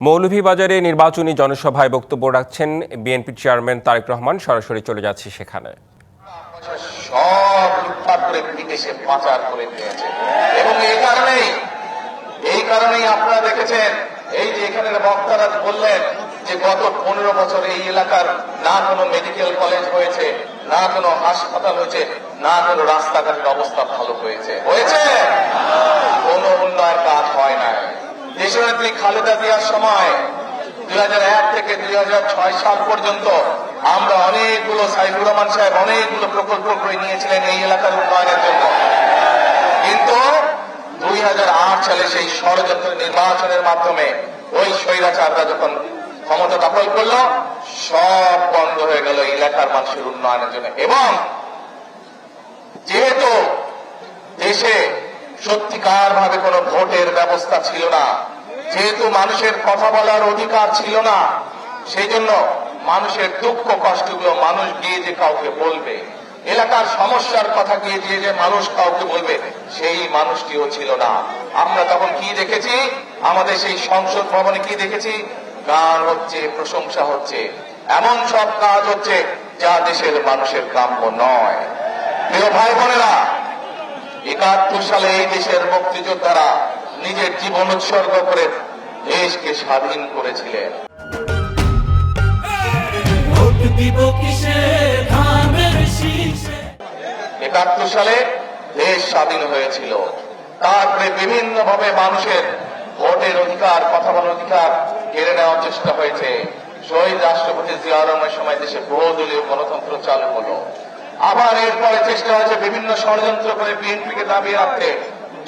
মৌলভীবাজারে নির্বাচনী জনসভায় বক্তব্য রাখছেন বিএনপি চেয়ারম্যান তারেক রহমান। সরাসরি চলে যাচ্ছি সেখানে। সব লুটপাট করে বিদেশে পাচার করে দিয়েছে এবং এই কারণেই আপনারা দেখেছেন এই যে এখানের বক্তারা বললেন যে গত 15 বছর এই এলাকার না কোনো মেডিকেল কলেজ হয়েছে, না কোনো হাসপাতাল হয়েছে, না কোনো রাস্তাঘাটের অবস্থা ভালো হয়েছে কোনো উন্নয়ন কাজ হয় না। দেশনেত্রী খালেদা জিয়ার সময় 2001 থেকে 2006 সাল পর্যন্ত আমরা অনেকগুলো, সাইফুর রহমান সাহেব অনেকগুলো প্রকল্প করে নিয়েছিলেন এই এলাকার উন্নয়নের জন্য, কিন্তু 2008 সালে সেই ষড়যন্ত্র নির্বাচনের মাধ্যমে ওই স্বৈরাচাররা যখন ক্ষমতা দখল করলো, সব বন্ধ হয়ে গেল এলাকার মানুষের উন্নয়নের জন্য। এবং যেহেতু দেশে সত্যিকার ভাবে কোনো ভোটের ব্যবস্থা ছিল না, যেহেতু মানুষের কথা বলার অধিকার ছিল না, সেই জন্য মানুষের দুঃখ কষ্টগুলো মানুষ গিয়ে যে কাউকে বলবে, এলাকার সমস্যার কথা গিয়ে যে মানুষ কাউকে বলবে, সেই মানুষটিও ছিল না। আমরা তখন কি দেখেছি? আমাদের সেই সংসদ ভবনে কি দেখেছি? গান হচ্ছে, প্রশংসা হচ্ছে, এমন সব কাজ হচ্ছে যা দেশের মানুষের কাম্য নয়। প্রিয় ভাই বোনেরা, 71 সালে এই দেশের মুক্তিযোদ্ধারা নিজের জীবন উৎসর্গ করে দেশকে স্বাধীন করেছিলেন। 71 সালে দেশ স্বাধীন হয়েছিল। তারপরে বিভিন্ন ভাবে মানুষের ভোটের অধিকার, কথা বলার অধিকার কেড়ে নেওয়ার চেষ্টা হয়েছে। শহীদ রাষ্ট্রপতি জিয়া রহমানের সময় দেশে বহুদলীয় গণতন্ত্র চালু হলো। আবার এরপরে চেষ্টা হয়েছে বিভিন্ন ষড়যন্ত্র করে বিএনপিকে দাবিয়ে রাখতে।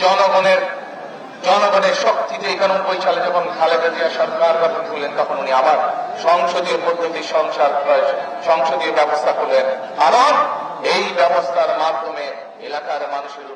জনগণের শক্তিতে 91 সালে যখন খালেদা জিয়া সরকার গঠন করলেন, তখন উনি আবার সংসদীয় পদ্ধতি, সংসদীয় ব্যবস্থা করলেন। কারণ এই ব্যবস্থার মাধ্যমে এলাকার মানুষের